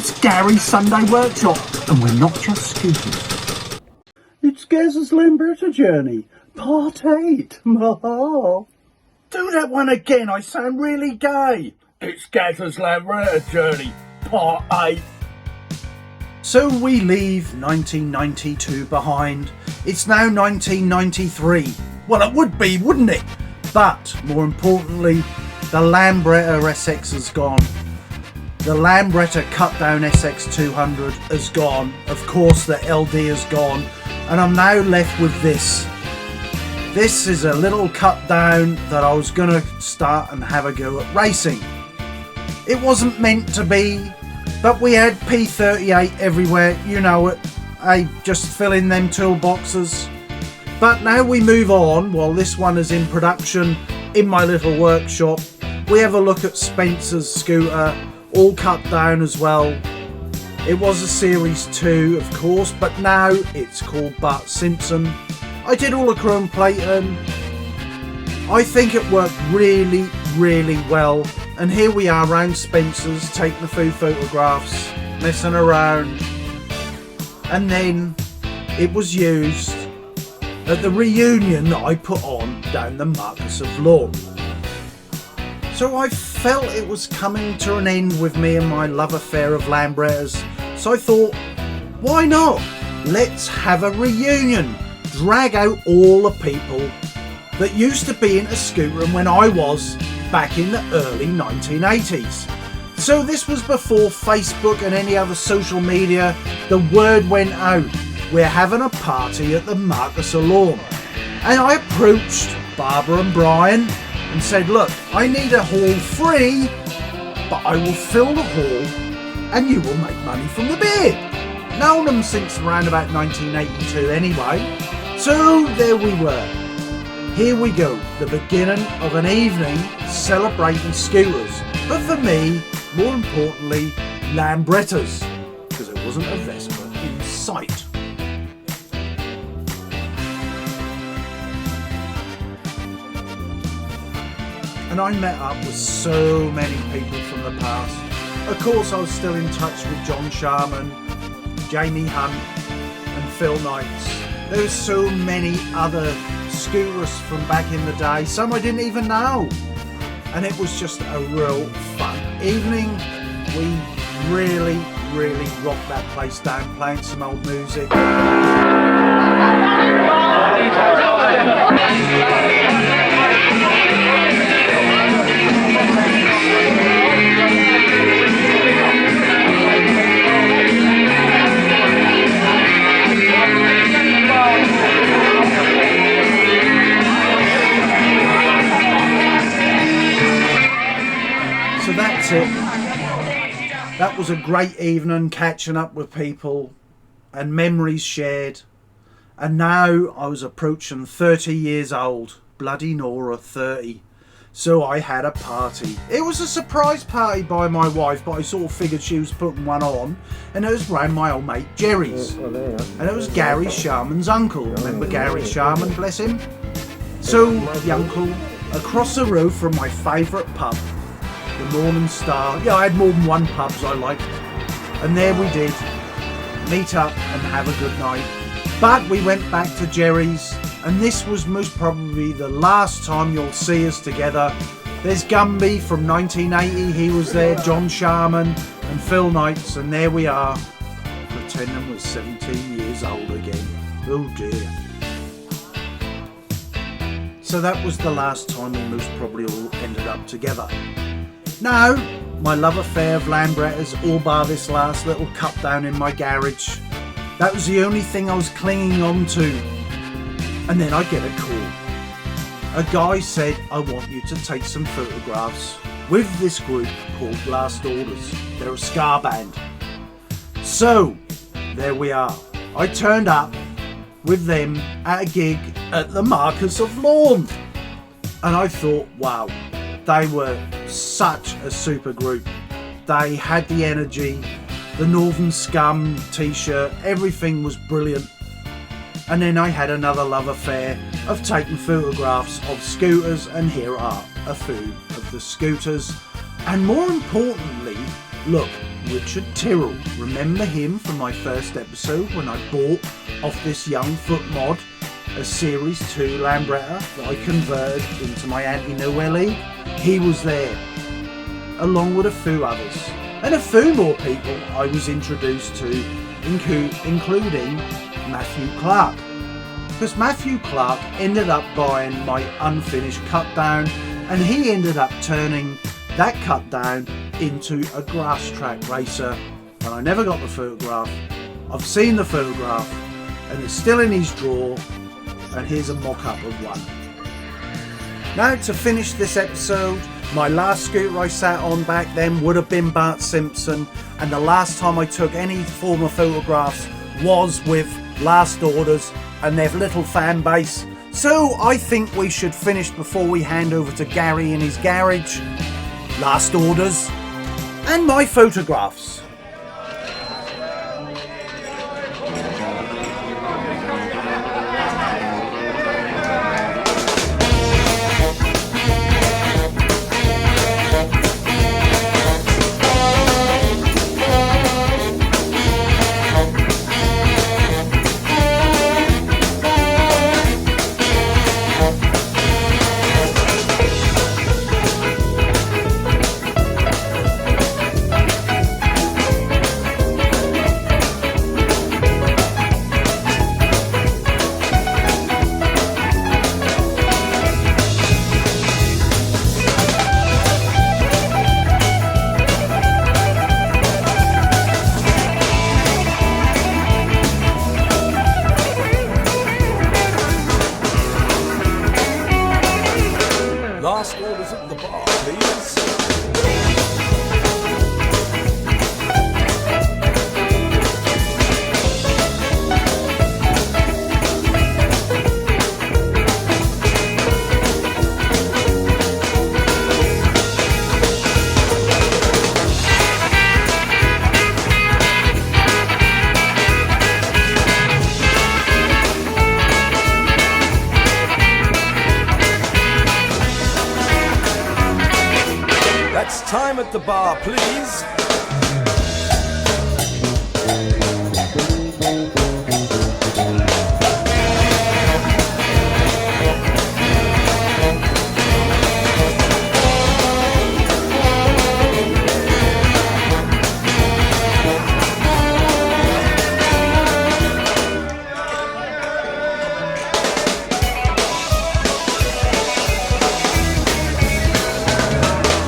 It's Gary's Sunday Workshop, and we're not just scooters. It's Gazzers Lambretta journey, part 8. Do that one again, I sound really gay. It's Gazzers Lambretta journey, part 8. So we leave 1992 behind. It's now 1993. Well, it would be, wouldn't it? But more importantly, the Lambretta SX has gone. The Lambretta cut down SX200 has gone. Of course, the LD has gone. And I'm now left with this. This is a little cut down that I was going to start and have a go at racing. It wasn't meant to be, but we had P38 everywhere, you know it. I just fill in them toolboxes. But now we move on, while this one is in production in my little workshop. We have a look at Spencer's scooter, all cut down as well. It was a Series 2, of course, but now it's called Bart Simpson. I did all the chrome plating. I think it worked really, really well. And here we are around Spencer's, taking a few photographs, messing around. And then it was used at the reunion that I put on down the Marquise of Lorne. So I felt it was coming to an end with me and my love affair of Lambrettas. So I thought, why not? Let's have a reunion. Drag out all the people that used to be into scootering when I was back in the early 1980s. So this was before Facebook and any other social media. The word went out. We're having a party at the Marquise of Lorne. And I approached Barbara and Brian and said, look, I need a hall free, but I will fill the hall and you will make money from the beer. Known them since around about 1982 anyway. So there we were. Here we go, the beginning of an evening celebrating scooters. But for me, more importantly, Lambrettas, because there wasn't a Vespa in sight. And I met up with so many people from the past. Of course, I was still in touch with John Sharman, Jamie Hunt and Phil Knights. There's so many other scooters from back in the day, some I didn't even know. And it was just a real fun evening. We really, really rocked that place down, playing some old music. So that's it. That was a great evening, catching up with people and memories shared. And now I was approaching 30 years old. Bloody Nora, 30. So I had a party. It was a surprise party by my wife, but I sort of figured she was putting one on. And it was round my old mate Jerry's. And it was Gary Sharman's uncle. Remember Gary Sharman, bless him? So the uncle, across the road from my favourite pub, the Northern Star. Yeah, I had more than one pubs I liked. And there we did, meet up and have a good night. But we went back to Jerry's, and this was most probably the last time you'll see us together. There's Gumby from 1980, he was there, John Sharman and Phil Knights, and there we are, pretending we're 17 years old again. Oh dear. So that was the last time we most probably all ended up together. Now, my love affair of Lambrettas, all bar this last little cut down in my garage. That was the only thing I was clinging on to. And then I get a call. A guy said, I want you to take some photographs with this group called Last Orders. They're a ska band. So, there we are. I turned up with them at a gig at the Marquise of Lorne. And I thought, wow, they were such a super group. They had the energy, the Northern Scum t-shirt, everything was brilliant. And then I had another love affair of taking photographs of scooters, and here are a few of the scooters. And more importantly, look, Richard Tyrrell. Remember him from my first episode when I bought off this young foot mod a Series 2 Lambretta that I converted into my anti-Noelle? He was there, along with a few others. And a few more people I was introduced to, including Matthew Clark. Because Matthew Clark ended up buying my unfinished cut down, and he ended up turning that cut down into a grass track racer. And I never got the photograph. I've seen the photograph and it's still in his drawer, and here's a mock-up of one. Now, to finish this episode, my last scooter I sat on back then would have been Bart Simpson, and the last time I took any form of photographs was with Last Orders and their little fan base. So I think we should finish before we hand over to Gary in his garage. Last Orders and my photographs. Last orders at the bar, please. That's time at the bar, please.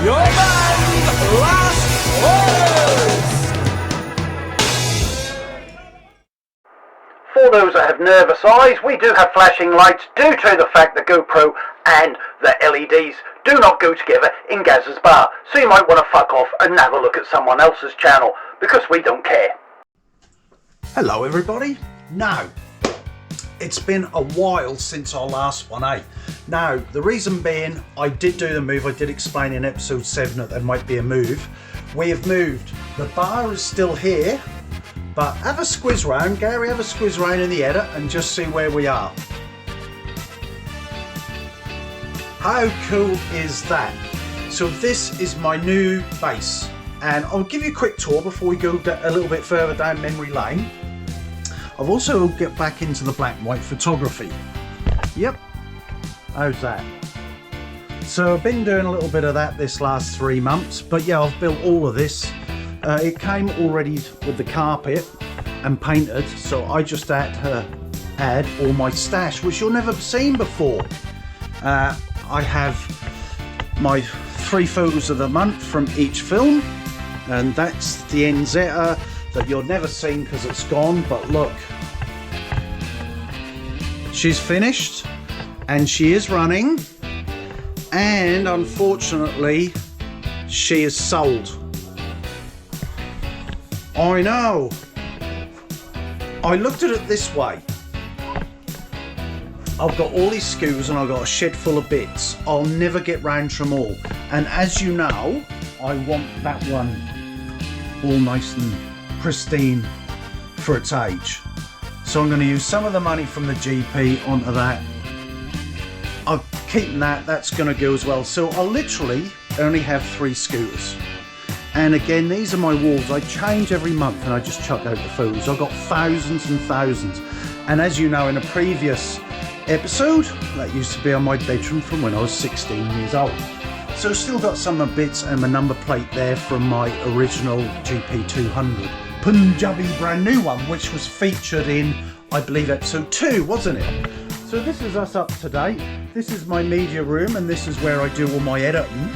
Your band, Last Orders! For those that have nervous eyes, we do have flashing lights due to the fact that GoPro and the LEDs do not go together in Gazzers Bar. So you might want to fuck off and have a look at someone else's channel, because we don't care. Hello everybody. Now, it's been a while since our last one, eh? Now, the reason being, I did do the move. I did explain in episode 7 that there might be a move. We have moved. The bar is still here, but have a squiz round, Gary, have a squiz round in the edit and just see where we are. How cool is that? So this is my new base, and I'll give you a quick tour before we go a little bit further down memory lane. I've also get back into the black and white photography. Yep, how's that? So I've been doing a little bit of that this last 3 months, but yeah, I've built all of this. It came already with the carpet and painted, so I just had to add all my stash, which you'll never have seen before. I have my 3 photos of the month from each film, and that's the NZ that you'll never seen because it's gone, but look, she's finished and she is running, and unfortunately she is sold. I know. I looked at it this way. I've got all these scooters and I've got a shed full of bits. I'll never get round to them all, and as you know, I want that one all nice and pristine for its age. So I'm going to use some of the money from the GP onto that. I'm keeping that, that's going to go as well. So I'll literally only have 3 scooters. And again, these are my walls. I change every month and I just chuck out the photos. I've got thousands and thousands. And as you know, in a previous episode, that used to be on my bedroom from when I was 16 years old. So still got some bits and my number plate there from my original GP200 Punjabi brand new one, which was featured in, I believe, episode 2, wasn't it? So this is us up to date. This is my media room and this is where I do all my editing.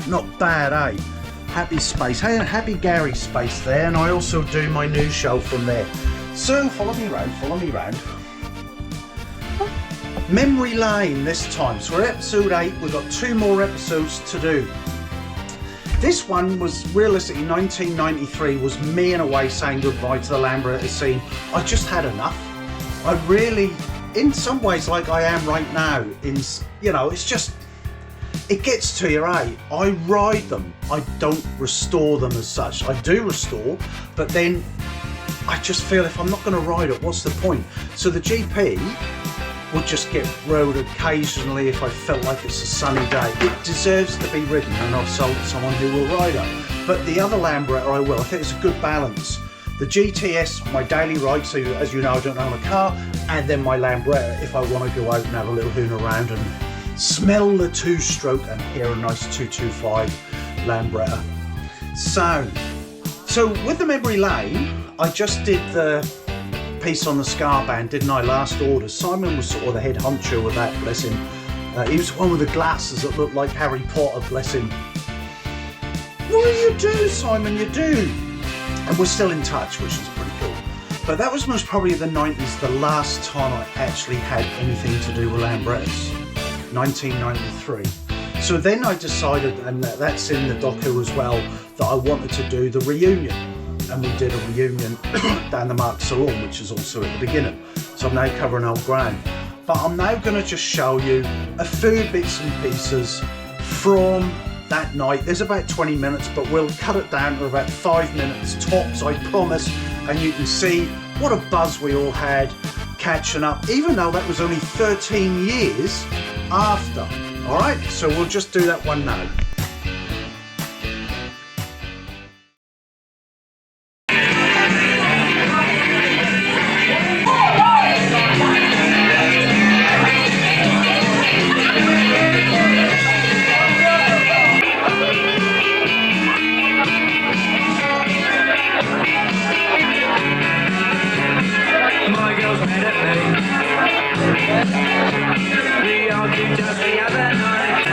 Not bad, eh? Happy space, hey, happy Gary space there, and I also do my news show from there. So follow me round. Memory lane this time. So we're episode 8, we've got 2 more episodes to do. This one was realistically 1993, was me in a way saying goodbye to the Lambretta scene. I just had enough. I really, in some ways like I am right now, it's just, it gets to you, eh? I ride them, I don't restore them as such. I do restore, but then I just feel if I'm not going to ride it, what's the point? So the GP would just get rode occasionally if I felt like it's a sunny day. It deserves to be ridden, and I've sold to someone who will ride it. But the other Lambretta I will. I think it's a good balance. The GTS, my daily ride, so as you know I don't own a car, and then my Lambretta if I want to go out and have a little hoon around and smell the 2-stroke and hear a nice 225 Lambretta sound. So with the memory lane, I just did the piece on the Scar band, didn't I, last orders. Simon was sort of the head honcho with that, bless him. He was the one with the glasses that looked like Harry Potter, bless him. What do you do, Simon? You do. And we're still in touch, which is pretty cool. But that was most probably the 90s, the last time I actually had anything to do with Lambrettas. 1993. So then I decided, and that's in the doco as well, that I wanted to do the reunion. And we did a reunion down the Marquise of Lorne, which is also at the beginning. So I'm now covering old ground. But I'm now going to just show you a few bits and pieces from that night. There's about 20 minutes, but we'll cut it down to about 5 minutes tops, I promise. And you can see what a buzz we all had catching up, even though that was only 13 years after. All right, so we'll just do that one now. We all did just the other night.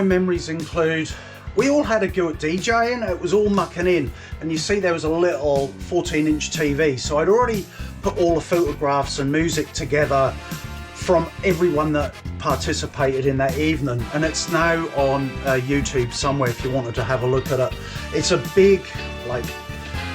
memories include, we all had a go at DJing. It was all mucking in, and you see there was a little 14-inch TV, so I'd already put all the photographs and music together from everyone that participated in that evening, and it's now on YouTube somewhere if you wanted to have a look at it. It's a big, like,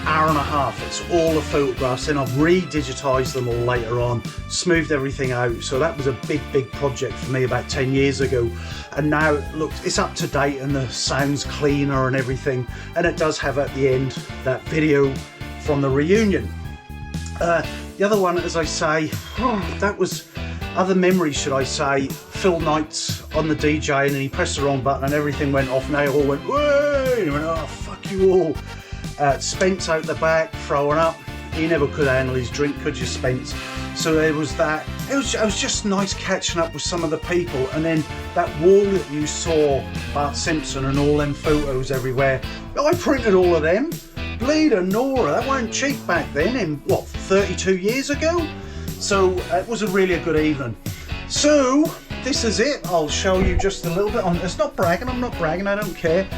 hour and a half. It's all the photographs, and I've re-digitized them all later on, smoothed everything out. So that was a big project for me about 10 years ago, and now look, it's up to date and the sound's cleaner and everything, and it does have at the end that video from the reunion. The other one, as I say, that was other memories, should I say. Phil Knight's on the DJ and he pressed the wrong button and everything went off, and they all went, "Whoa!" And he went, "Oh, fuck you all." Spence out the back throwing up. He never could handle his drink, could you, Spence? So there was that. It was just nice catching up with some of the people, and then that wall that you saw, Bart Simpson and all them photos everywhere. I printed all of them. Bleeding Nora, that weren't cheap back then, in what, 32 years ago? So it was really a good evening. So this is it. I'll show you just a little bit on. It's not bragging. I'm not bragging. I don't care.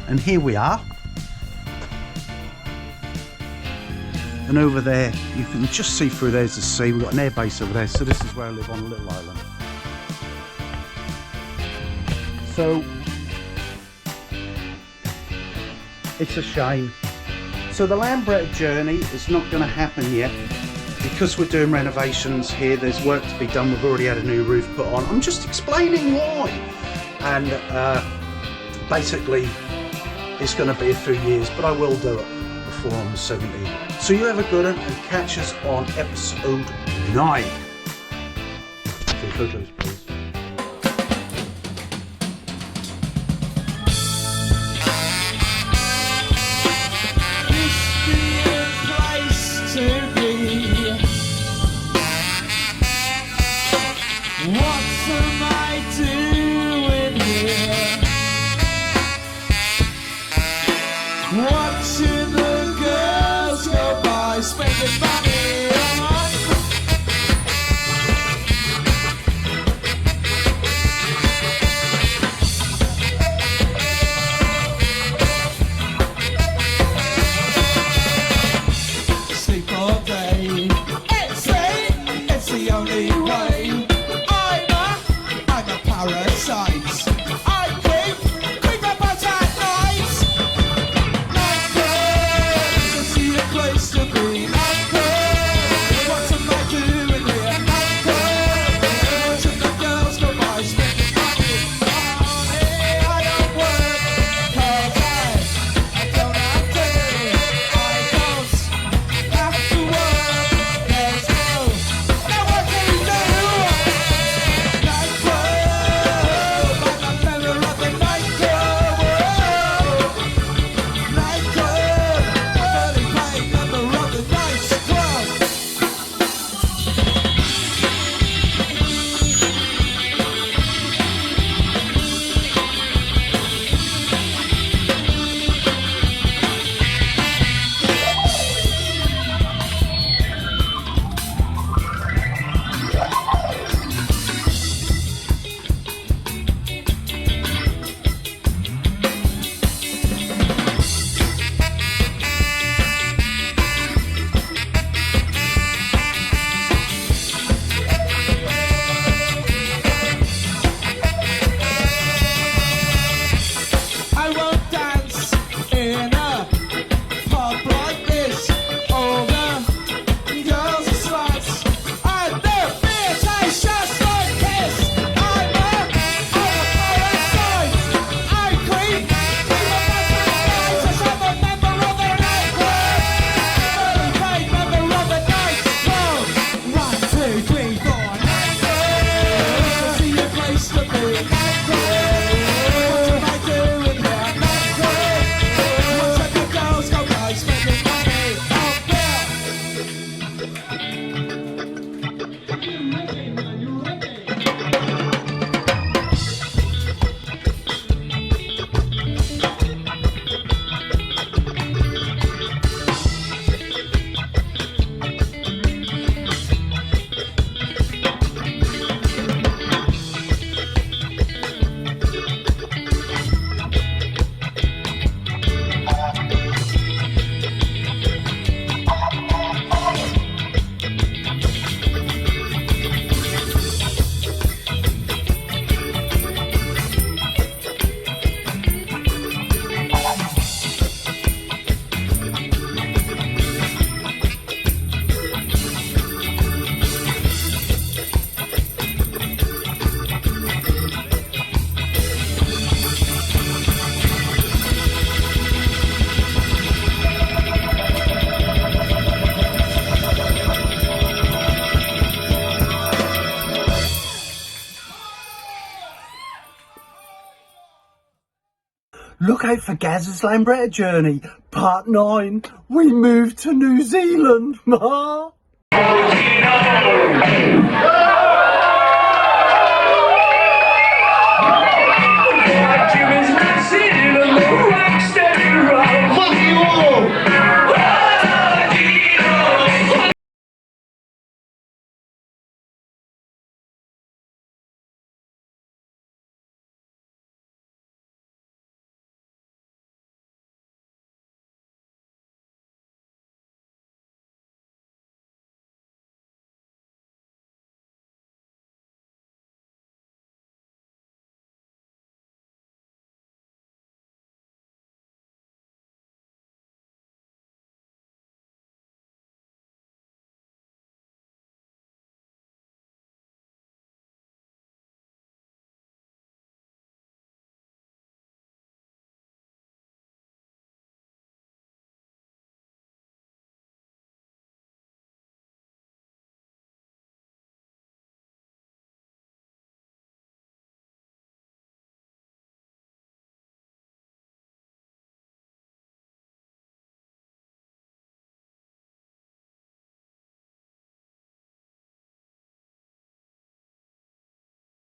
And here we are. And over there, you can just see through there's the sea. We've got an air base over there. So this is where I live, on a little island. So it's a shame. So the Lambretta journey is not going to happen yet because we're doing renovations here. There's work to be done. We've already had a new roof put on. I'm just explaining why. And basically, it's going to be a few years, but I will do it before I'm 70. So you have a good one and catch us on episode 9. Some photos, please. Watching the girls go by, spending money on look out for Gazzers Lambretta Journey, Part 9. We move to New Zealand.